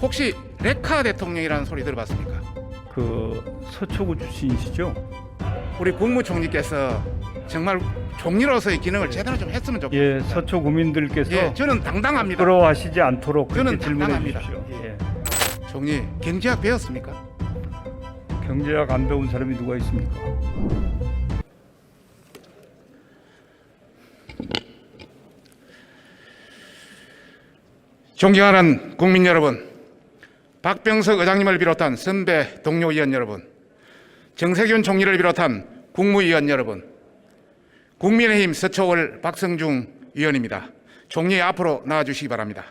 혹시 레카 대통령이라는 소리 들어봤습니까? 그 서초구 출신이시죠? 우리 국무총리께서 정말 총리로서의 기능을 제대로 좀 했으면 좋겠습니다. 예, 서초 구민들께서 예, 저는 당당합니다. 부끄러워하시지 않도록 그렇게 저는 질문해 당당합니다. 주십시오. 예. 총리, 경제학 배웠습니까? 경제학 안 배운 사람이 누가 있습니까? 존경하는 국민 여러분, 박병석 의장님을 비롯한 선배 동료 의원 여러분, 정세균 총리를 비롯한 국무위원 여러분, 국민의힘 서초월 박성중 의원입니다. 총리 앞으로 나와주시기 바랍니다.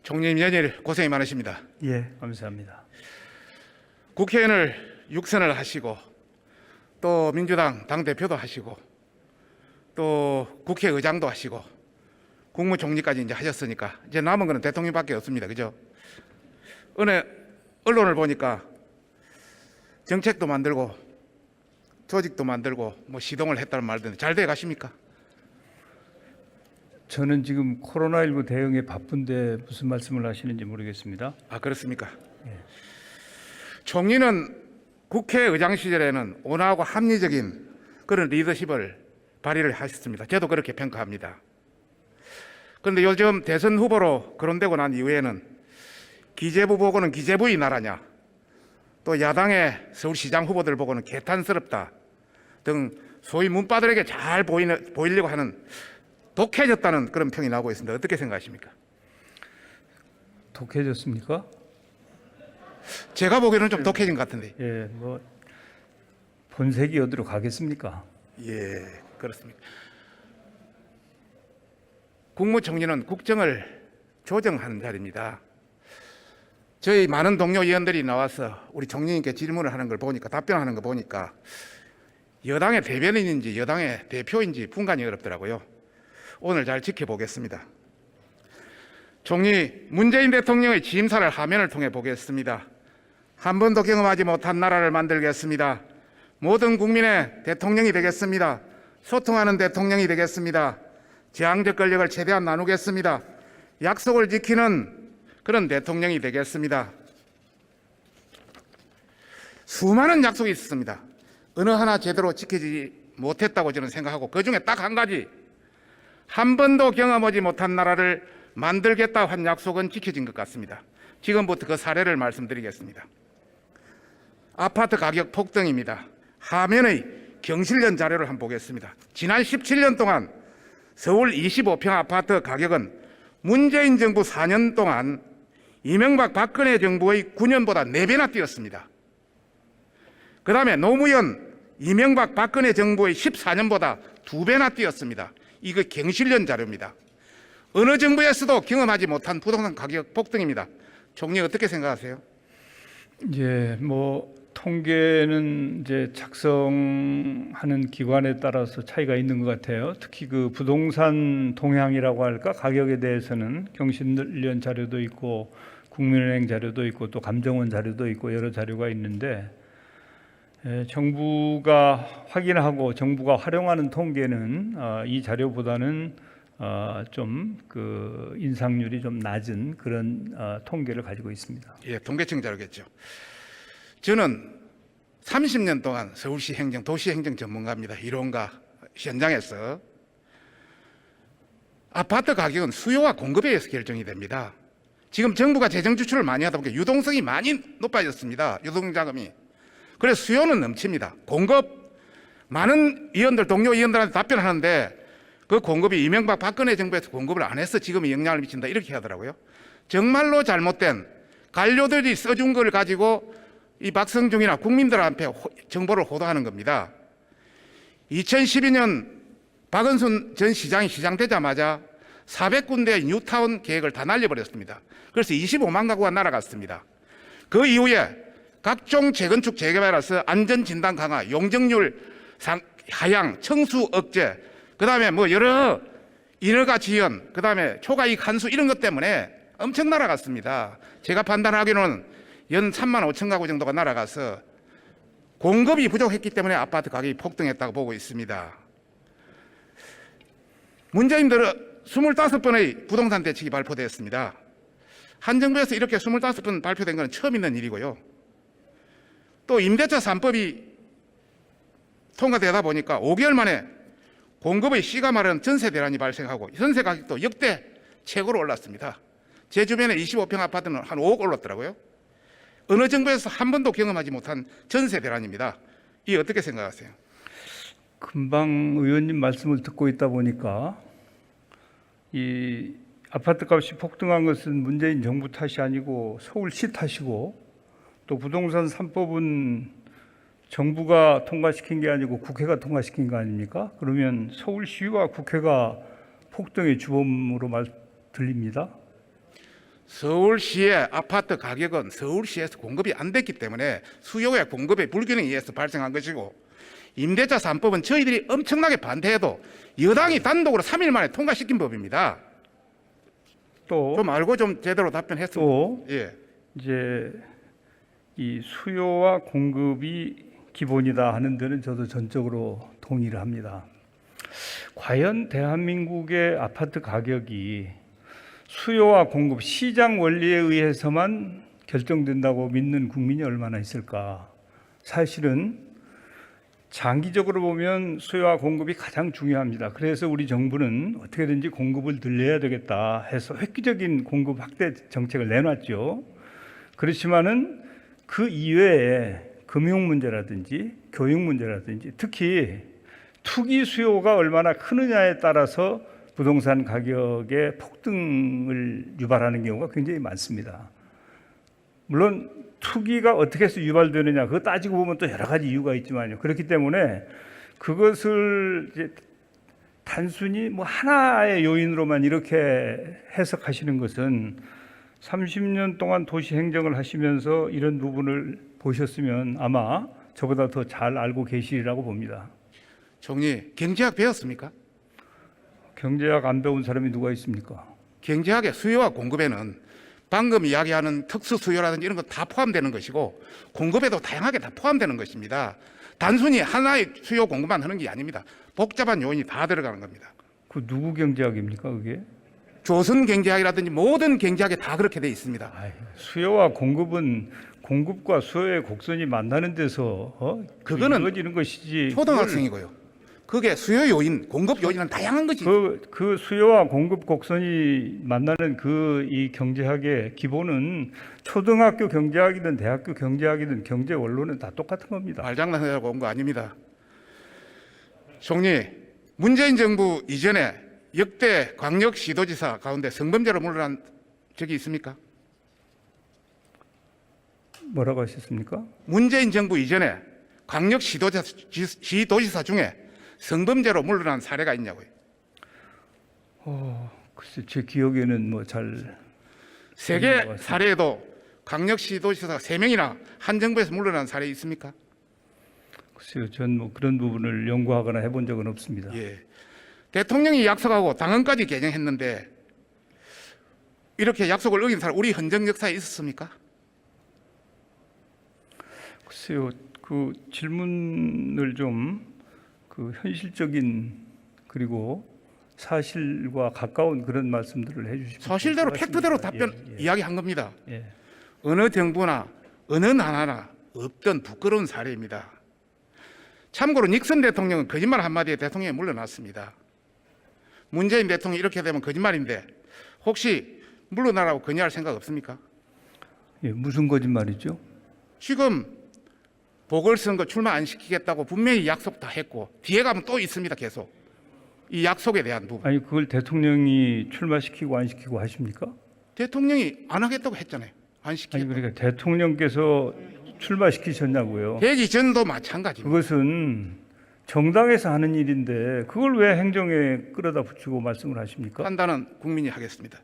총리님 연일 고생이 많으십니다. 예, 감사합니다. 국회의원을 6선을 하시고 또 민주당 당대표도 하시고 또 국회의장도 하시고 국무총리까지 이제 하셨으니까 이제 남은 거는 대통령밖에 없습니다. 그죠? 어느 언론을 보니까 정책도 만들고 조직도 만들고 뭐 시동을 했다는 말들 잘 돼 가십니까? 저는 지금 코로나19 대응에 바쁜데 무슨 말씀을 하시는지 모르겠습니다. 아, 그렇습니까? 총리는 국회의장 시절에는 온화하고 합리적인 그런 리더십을 발휘를 하셨습니다. 저도 그렇게 평가합니다. 그런데 요즘 대선 후보로 거론되고 난 이후에는 기재부 보고는 기재부의 나라냐, 또 야당의 서울시장 후보들 보고는 개탄스럽다 등 소위 문바들에게 잘 보이려고 하는 독해졌다는 그런 평이 나오고 있습니다. 어떻게 생각하십니까? 독해졌습니까? 제가 보기에는 좀 독해진 것 같은데. 예, 뭐 본색이 어디로 가겠습니까? 예, 그렇습니다. 국무총리는 국정을 조정하는 자리입니다. 저희 많은 동료 의원들이 나와서 우리 총리님께 질문을 하는 걸 보니까, 답변하는 거 보니까 여당의 대변인인지 여당의 대표인지 분간이 어렵더라고요. 오늘 잘 지켜보겠습니다. 총리, 문재인 대통령의 취임사를 화면을 통해 보겠습니다. 한 번도 경험하지 못한 나라를 만들겠습니다. 모든 국민의 대통령이 되겠습니다. 소통하는 대통령이 되겠습니다. 제왕적 권력을 최대한 나누겠습니다. 약속을 지키는 그런 대통령이 되겠습니다. 수많은 약속이 있었습니다. 어느 하나 제대로 지키지 못했다고 저는 생각하고, 그중에 딱 한 가지, 한 번도 경험하지 못한 나라를 만들겠다 한 약속은 지켜진 것 같습니다. 지금부터 그 사례를 말씀드리겠습니다. 아파트 가격 폭등입니다. 화면의 경실련 자료를 한번 보겠습니다. 지난 17년 동안 서울 25평 아파트 가격은 문재인 정부 4년 동안 이명박 박근혜 정부의 9년보다 4배나 뛰었습니다. 그 다음에 노무현 이명박 박근혜 정부의 14년보다 2배나 뛰었습니다. 이거 경실련 자료입니다. 어느 정부에서도 경험하지 못한 부동산 가격 폭등입니다. 총리 어떻게 생각하세요? 예, 뭐 통계는 이제 작성하는 기관에 따라서 차이가 있는 것 같아요. 특히 그 부동산 동향이라고 할까, 가격에 대해서는 경실련 자료도 있고 국민은행 자료도 있고 또 감정원 자료도 있고 여러 자료가 있는데, 정부가 확인하고 정부가 활용하는 통계는 이 자료보다는 좀 그 인상률이 좀 낮은 그런 통계를 가지고 있습니다. 예, 통계청 자료겠죠. 저는 30년 동안 서울시 행정, 도시행정 전문가입니다. 이론가 현장에서 아파트 가격은 수요와 공급에 의해서 결정이 됩니다. 지금 정부가 재정 지출을 많이 하다 보니까 유동성이 많이 높아졌습니다. 유동자금이. 그래서 수요는 넘칩니다. 공급, 많은 의원들, 동료 의원들한테 답변하는데 그 공급이 이명박 박근혜 정부에서 공급을 안 해서 지금 영향을 미친다 이렇게 하더라고요. 정말로 잘못된 관료들이 써준 걸 가지고 이 박성중이나 국민들한테 정보를 호도하는 겁니다. 2012년 박은순 전 시장이 시장되자마자 400군데의 뉴타운 계획을 다 날려버렸습니다. 그래서 25만 가구가 날아갔습니다. 그 이후에 각종 재건축 재개발에서 안전진단 강화, 용적률 하향, 청수 억제, 그다음에 뭐 여러 인허가 지연, 그다음에 초과이익 환수 이런 것 때문에 엄청 날아갔습니다. 제가 판단하기로는 연 3만 5천 가구 정도가 날아가서 공급이 부족했기 때문에 아파트 가격이 폭등했다고 보고 있습니다. 문재인 들어 25번의 부동산 대책이 발표되었습니다. 한 정부에서 이렇게 25번 발표된 것은 처음 있는 일이고요. 또 임대차 3법이 통과되다 보니까 5개월 만에 공급의 씨가 마른 전세 대란이 발생하고 전세 가격도 역대 최고로 올랐습니다. 제 주변에 25평 아파트는 한 5억 올랐더라고요. 어느 정부에서 한 번도 경험하지 못한 전세 대란입니다. 이 어떻게 생각하세요? 금방 의원님 말씀을 듣고 있다 보니까 이 아파트 값이 폭등한 것은 문재인 정부 탓이 아니고 서울시 탓이고, 또 부동산 3법은 정부가 통과시킨 게 아니고 국회가 통과시킨 거 아닙니까? 그러면 서울시와 국회가 폭등의 주범으로 들립니다. 서울시의 아파트 가격은 서울시에서 공급이 안 됐기 때문에 수요와 공급의 불균형에 의해서 발생한 것이고, 임대차 3법은 저희들이 엄청나게 반대해도 여당이 단독으로 3일 만에 통과시킨 법입니다. 또 좀 알고 좀 제대로 답변했습니다. 또 예. 이제 이 수요와 공급이 기본이다 하는 데는 저도 전적으로 동의를 합니다. 과연 대한민국의 아파트 가격이 수요와 공급, 시장 원리에 의해서만 결정된다고 믿는 국민이 얼마나 있을까? 사실은 장기적으로 보면 수요와 공급이 가장 중요합니다. 그래서 우리 정부는 어떻게든지 공급을 늘려야 되겠다 해서 획기적인 공급 확대 정책을 내놨죠. 그렇지만은 그 이외에 금융 문제라든지 교육 문제라든지 특히 투기 수요가 얼마나 크느냐에 따라서 부동산 가격의 폭등을 유발하는 경우가 굉장히 많습니다. 물론 투기가 어떻게 해서 유발되느냐 그거 따지고 보면 또 여러 가지 이유가 있지만요. 그렇기 때문에 그것을 이제 단순히 뭐 하나의 요인으로만 이렇게 해석하시는 것은 30년 동안 도시 행정을 하시면서 이런 부분을 보셨으면 아마 저보다 더 잘 알고 계시리라고 봅니다. 총리, 경제학 배웠습니까? 경제학 안 배운 사람이 누가 있습니까? 경제학의 수요와 공급에는 방금 이야기하는 특수 수요라든지 이런 거 다 포함되는 것이고 공급에도 다양하게 다 포함되는 것입니다. 단순히 하나의 수요 공급만 하는 게 아닙니다. 복잡한 요인이 다 들어가는 겁니다. 그 누구 경제학입니까 그게? 조선 경제학이라든지 모든 경제학에 다 그렇게 돼 있습니다. 수요와 공급은 공급과 수요의 곡선이 만나는 데서 그거는 이루어지는 것이지. 초등학생이고요. 그게 수요 요인, 공급 요인은 다양한 거지. 그 수요와 공급 곡선이 만나는 이 경제학의 기본은 초등학교 경제학이든 대학교 경제학이든 경제 원론은 다 똑같은 겁니다. 말장난하려고 온 거 아닙니다. 총리, 문재인 정부 이전에 역대 광역 시도지사 가운데 성범죄로 물러난 적이 있습니까? 뭐라고 하셨습니까? 문재인 정부 이전에 광역 시도지사 중에 성범죄로 물러난 사례가 있냐고요. 글쎄 제 기억에는 세계 사례에도 광역 시도지사가 3명이나 한 정부에서 물러난 사례 있습니까? 글쎄요, 전 그런 부분을 연구하거나 해본 적은 없습니다. 예. 대통령이 약속하고 당헌까지 개정했는데 이렇게 약속을 어긴 사람 우리 헌정 역사에 있었습니까? 글쎄요, 그 질문을 좀 현실적인 그리고 사실과 가까운 그런 말씀들을 해주시면 사실대로 팩트대로 답변 이야기한 겁니다. 예. 어느 정부나 어느 나라나 없던 부끄러운 사례입니다. 참고로 닉슨 대통령은 거짓말 한마디에 대통령에 물러났습니다. 문재인 대통령이 이렇게 되면 거짓말인데 혹시 물러나라고 건의할 생각 없습니까? 예, 무슨 거짓말이죠? 지금 보궐선거 출마 안 시키겠다고 분명히 약속 다 했고 뒤에 가면 또 있습니다. 계속 이 약속에 대한 부분. 아니 그걸 대통령이 출마시키고 안 시키고 하십니까? 대통령이 안 하겠다고 했잖아요. 안 시키겠다고. 아니 그러니까 대통령께서 출마시키셨냐고요. 되기 전도 마찬가지입니다. 그것은 정당에서 하는 일인데 그걸 왜 행정에 끌어다 붙이고 말씀을 하십니까? 판단은 국민이 하겠습니다.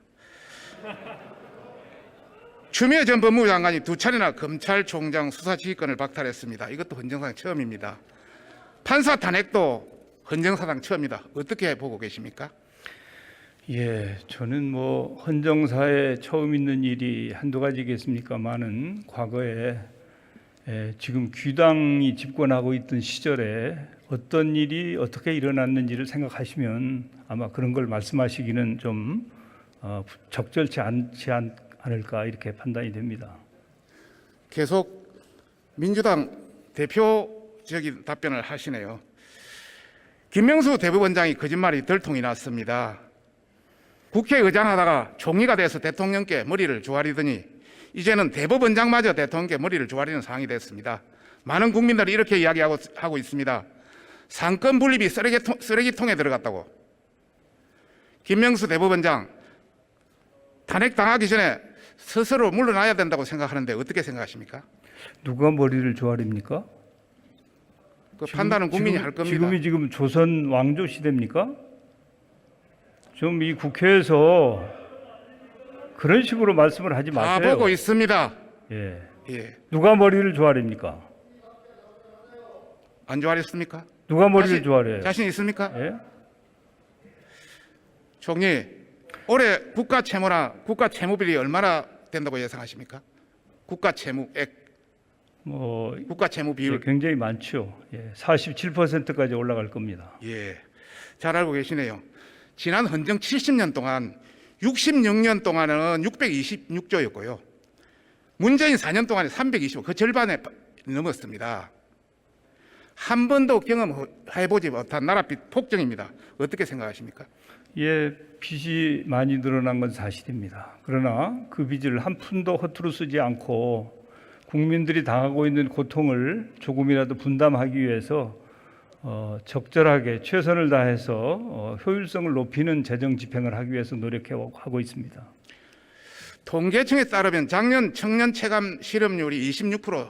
추미애 전 법무부 장관이 2차례나 검찰총장 수사지휘권을 박탈했습니다. 이것도 헌정사상 처음입니다. 판사 탄핵도 헌정사상 처음이다. 어떻게 보고 계십니까? 예, 저는 뭐 헌정사에 처음 있는 일이 한두 가지겠습니까만은 과거에 지금 귀당이 집권하고 있던 시절에 어떤 일이 어떻게 일어났는지를 생각하시면 아마 그런 걸 말씀하시기는 좀 적절치 않지 않을까 이렇게 판단이 됩니다. 계속 민주당 대표적인 답변을 하시네요. 김명수 대법원장이 거짓말이 들통이 났습니다. 국회의장 하다가 총리가 돼서 대통령께 머리를 조아리더니 이제는 대법원장마저 대통령께 머리를 조아리는 상황이 됐습니다. 많은 국민들이 이렇게 이야기하고 있습니다. 상권 분립이 쓰레기통에 들어갔다고. 김명수 대법원장 탄핵당하기 전에 스스로 물러나야 된다고 생각하는데 어떻게 생각하십니까? 누가 머리를 조아립니까? 그 판단은 국민이 할 겁니다. 지금이 지금 조선 왕조 시대입니까? 좀 이 국회에서 그런 식으로 말씀을 하지 마세요. 다 보고 있습니다. 예. 예. 누가 머리를 조아립니까? 안 조아렸습니까? 누가 머리를 조아려요? 자신 있습니까? 예? 총리, 올해 국가 채무나 국가 채무비리 얼마나 된다고 예상하십니까? 국가 채무액, 국가 채무 비율. 굉장히 많죠. 예. 47%까지 올라갈 겁니다. 예, 잘 알고 계시네요. 지난 헌정 70년 동안 66년 동안은 626조였고요. 문재인 4년 동안에 325, 그 절반에 넘었습니다. 한 번도 경험해보지 못한 나라빚 폭정입니다. 어떻게 생각하십니까? 예, 빚이 많이 늘어난 건 사실입니다. 그러나 그 빚을 한 푼도 허투루 쓰지 않고 국민들이 당하고 있는 고통을 조금이라도 분담하기 위해서 적절하게 최선을 다해서 효율성을 높이는 재정 집행을 하기 위해서 노력하고 있습니다. 통계청에 따르면 작년 청년 체감 실업률이 26%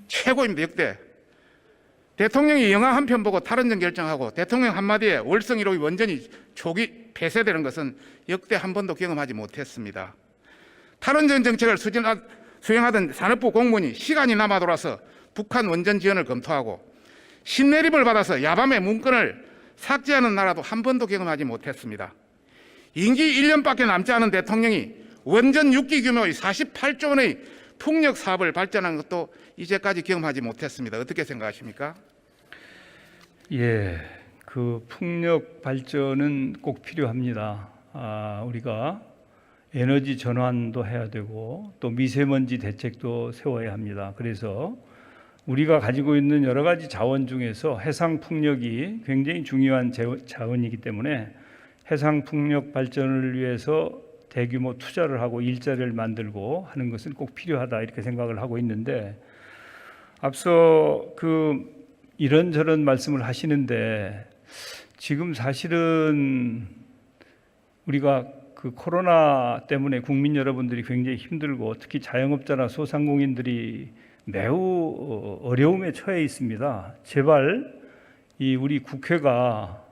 최고입니다. 역대. 대통령이 영화 한 편 보고 탈원전 결정하고 대통령 한마디에 월성 1호기 원전이 초기 폐쇄되는 것은 역대 한 번도 경험하지 못했습니다. 탈원전 정책을 수행하던 산업부 공무원이 시간이 남아 돌아서 북한 원전 지원을 검토하고 신내림을 받아서 야밤에 문건을 삭제하는 나라도 한 번도 경험하지 못했습니다. 임기 1년밖에 남지 않은 대통령이 원전 6기 규모의 48조 원의 풍력 사업을 발전한 것도 이제까지 경험하지 못했습니다. 어떻게 생각하십니까? 예, 그 풍력 발전은 꼭 필요합니다. 우리가 에너지 전환도 해야 되고 또 미세먼지 대책도 세워야 합니다. 그래서 우리가 가지고 있는 여러 가지 자원 중에서 해상 풍력이 굉장히 중요한 자원이기 때문에 해상 풍력 발전을 위해서 대규모 투자를 하고 일자리를 만들고 하는 것은 꼭 필요하다 이렇게 생각을 하고 있는데 앞서 이런저런 말씀을 하시는데 지금 사실은 우리가 그 코로나 때문에 국민 여러분들이 굉장히 힘들고 특히 자영업자나 소상공인들이 매우 어려움에 처해 있습니다. 제발 우리 국회가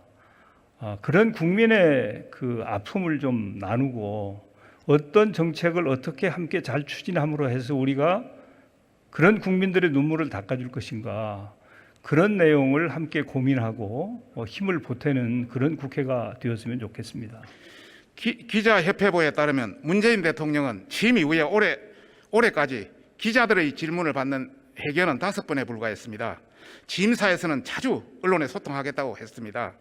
그런 국민의 그 아픔을 좀 나누고 어떤 정책을 어떻게 함께 잘 추진함으로 해서 우리가 그런 국민들의 눈물을 닦아줄 것인가 그런 내용을 함께 고민하고 힘을 보태는 그런 국회가 되었으면 좋겠습니다. 기자협회보에 따르면 문재인 대통령은 취임 이후에 올해까지 기자들의 질문을 받는 회견은 5번에 불과했습니다. 취임사에서는 자주 언론에 소통하겠다고 했습니다.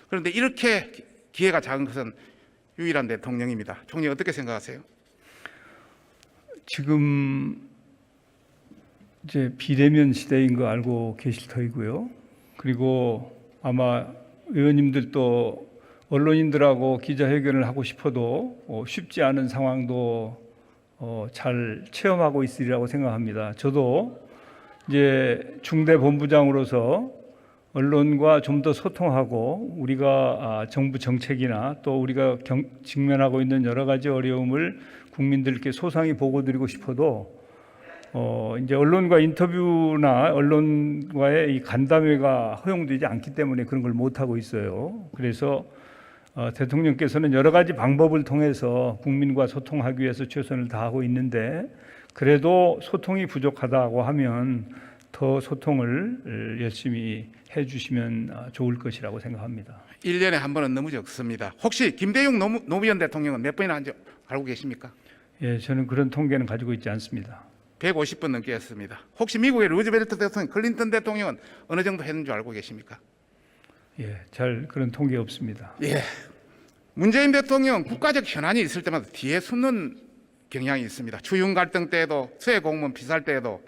그런데 이렇게 기회가 작은 것은 유일한 대통령입니다. 총리 어떻게 생각하세요? 지금 이제 비대면 시대인 거 알고 계실 터이고요. 그리고 아마 의원님들도 언론인들하고 기자회견을 하고 싶어도 쉽지 않은 상황도 잘 체험하고 있으리라고 생각합니다. 저도 이제 중대본부장으로서 언론과 좀 더 소통하고 우리가 정부 정책이나 또 우리가 직면하고 있는 여러 가지 어려움을 국민들께 소상히 보고드리고 싶어도 이제 언론과 인터뷰나 언론과의 이 간담회가 허용되지 않기 때문에 그런 걸 못 하고 있어요. 그래서 대통령께서는 여러 가지 방법을 통해서 국민과 소통하기 위해서 최선을 다하고 있는데 그래도 소통이 부족하다고 하면 더 소통을 열심히 해주시면 좋을 것이라고 생각합니다. 1년에 한 번은 너무 적습니다. 혹시 김대중 노무현 대통령은 몇 번이나 한지 알고 계십니까? 예, 저는 그런 통계는 가지고 있지 않습니다. 150번 넘게 했습니다. 혹시 미국의 루즈벨트 대통령, 클린턴 대통령은 어느 정도 했는 줄 알고 계십니까? 예, 잘 그런 통계 없습니다. 예. 문재인 대통령 국가적 현안이 있을 때마다 뒤에 숨는 경향이 있습니다. 추윤 갈등 때에도, 수해 공무원 피살 때에도,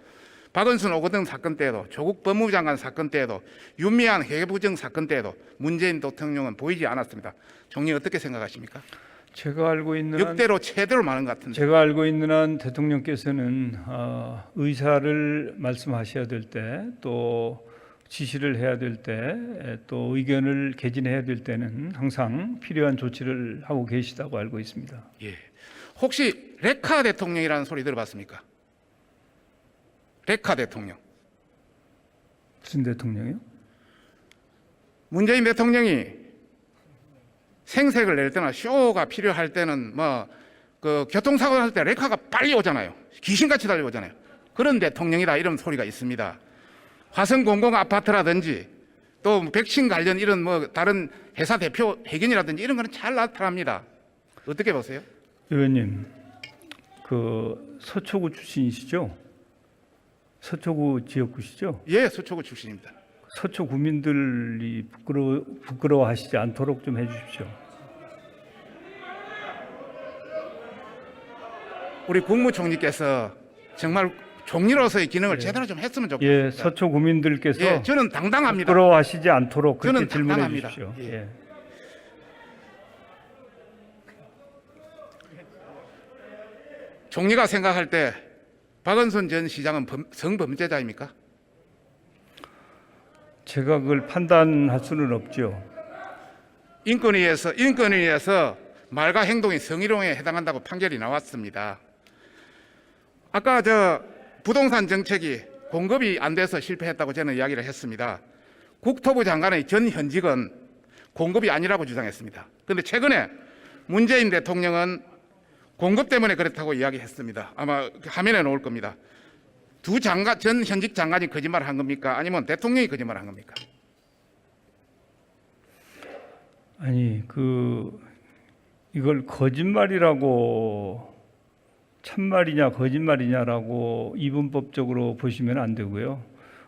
박은순 오거등 사건 때에도, 조국 법무부 장관 사건 때에도, 윤미향 회계부정 사건 때에도 문재인 대통령은 보이지 않았습니다. 총리 어떻게 생각하십니까? 제가 알고 있는 역대로 최대로 많은 것 같은데. 제가 알고 있는 한 대통령께서는 의사를 말씀하셔야 될 때, 또 지시를 해야 될 때, 또 의견을 개진해야 될 때는 항상 필요한 조치를 하고 계시다고 알고 있습니다. 예. 혹시 레카 대통령이라는 소리 들어봤습니까? 레카 대통령. 무슨 대통령이요? 문재인 대통령이 생색을 낼 때나 쇼가 필요할 때는 그 교통사고 날 때 레카가 빨리 오잖아요. 귀신같이 달려오잖아요. 그런 대통령이다 이런 소리가 있습니다. 화성 공공 아파트라든지 또 백신 관련 이런 다른 회사 대표 회견이라든지 이런 거는 잘 나타납니다. 어떻게 보세요? 의원님, 그 서초구 출신이시죠? 서초구 지역구시죠? 예, 서초구 출신입니다. 서초 구민들이 부끄러워하시지 않도록 좀 해주십시오. 우리 국무총리께서 정말 총리로서의 기능을 제대로 좀 했으면 좋겠습니다. 예, 서초 구민들께서 예, 저는 당당합니다. 부끄러워하시지 않도록 그렇게 저는 질문해 당당합니다. 주십시오. 예. 예. 총리가 생각할 때 박은순 전 시장은 성범죄자입니까? 제가 그걸 판단할 수는 없죠. 인권위에서 말과 행동이 성희롱에 해당한다고 판결이 나왔습니다. 아까 부동산 정책이 공급이 안 돼서 실패했다고 저는 이야기를 했습니다. 국토부 장관의 전 현직은 공급이 아니라고 주장했습니다. 그런데 최근에 문재인 대통령은 공급 때문에 그렇다고 이야기했습니다. 아마 화면에 나올 겁니다. 전 현직 장관이 거짓말을 한 겁니까? 아니면 대통령이 거짓말을 한 겁니까? 아니 이걸 거짓말이라고 참말이냐 거짓말이냐라고 이분법적으로 보시면 안 되고요.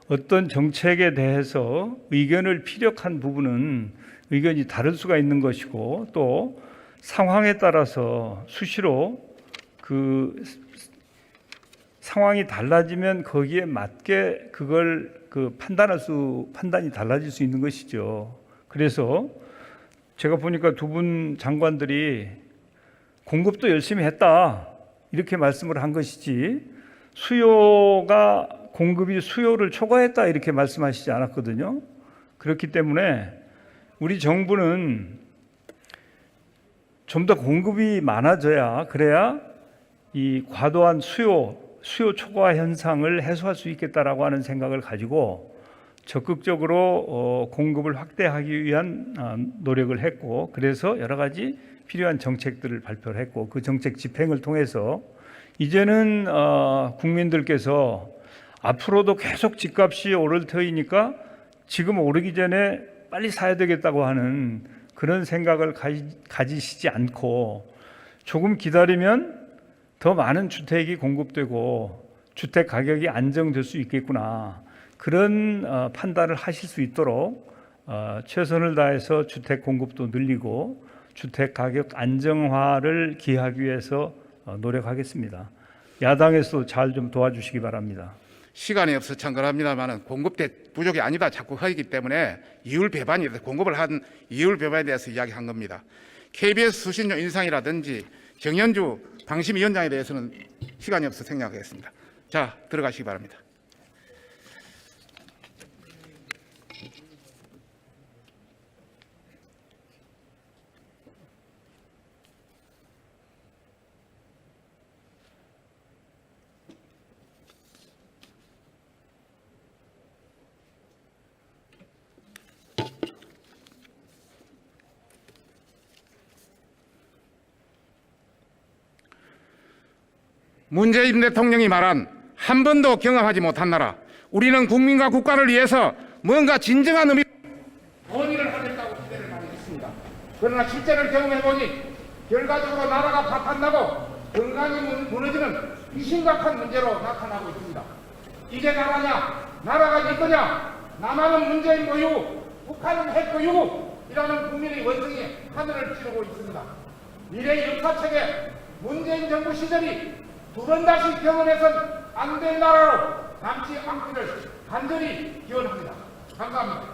어떤 정책에 대해서 의견을 피력한 부분은 의견이 다를 수가 있는 것이고 또 상황에 따라서 수시로 그 상황이 달라지면 거기에 맞게 그걸 판단이 달라질 수 있는 것이죠. 그래서 제가 보니까 두 분 장관들이 공급도 열심히 했다 이렇게 말씀을 한 것이지 공급이 수요를 초과했다 이렇게 말씀하시지 않았거든요. 그렇기 때문에 우리 정부는 좀 더 공급이 많아져야 그래야 이 과도한 수요 초과 현상을 해소할 수 있겠다라고 하는 생각을 가지고 적극적으로 공급을 확대하기 위한 노력을 했고 그래서 여러 가지 필요한 정책들을 발표를 했고 그 정책 집행을 통해서 이제는 국민들께서 앞으로도 계속 집값이 오를 터이니까 지금 오르기 전에 빨리 사야 되겠다고 하는 그런 생각을 가지시지 않고 조금 기다리면 더 많은 주택이 공급되고 주택 가격이 안정될 수 있겠구나 그런 판단을 하실 수 있도록 최선을 다해서 주택 공급도 늘리고 주택 가격 안정화를 기하기 위해서 노력하겠습니다. 야당에서도 잘 좀 도와주시기 바랍니다. 시간이 없어 참 그럽니다만 공급 부족이 아니다 자꾸 하기 때문에 이율 배반에 대해서 공급을 한 이율 배반에 대해서 이야기한 겁니다. KBS 수신료 인상이라든지 정현주 방심위원장에 대해서는 시간이 없어 생략하겠습니다. 자, 들어가시기 바랍니다. 문재인 대통령이 말한 한 번도 경험하지 못한 나라, 우리는 국민과 국가를 위해서 뭔가 진정한 의미 논의를 하겠다고 기대를 많이 했습니다. 그러나 실제를 경험해보니 결과적으로 나라가 파탄나고 건강이 무너지는 이 심각한 문제로 나타나고 있습니다. 이게 나라냐? 나라가 네 거냐? 남한은 문재인 보유, 북한은 핵 보유이라는 국민의 원성이 하늘을 찌르고 있습니다. 미래 역사책에 문재인 정부 시절이 두 번 다시 경험해선 안 될 나라로 남지 않기를 간절히 기원합니다. 감사합니다.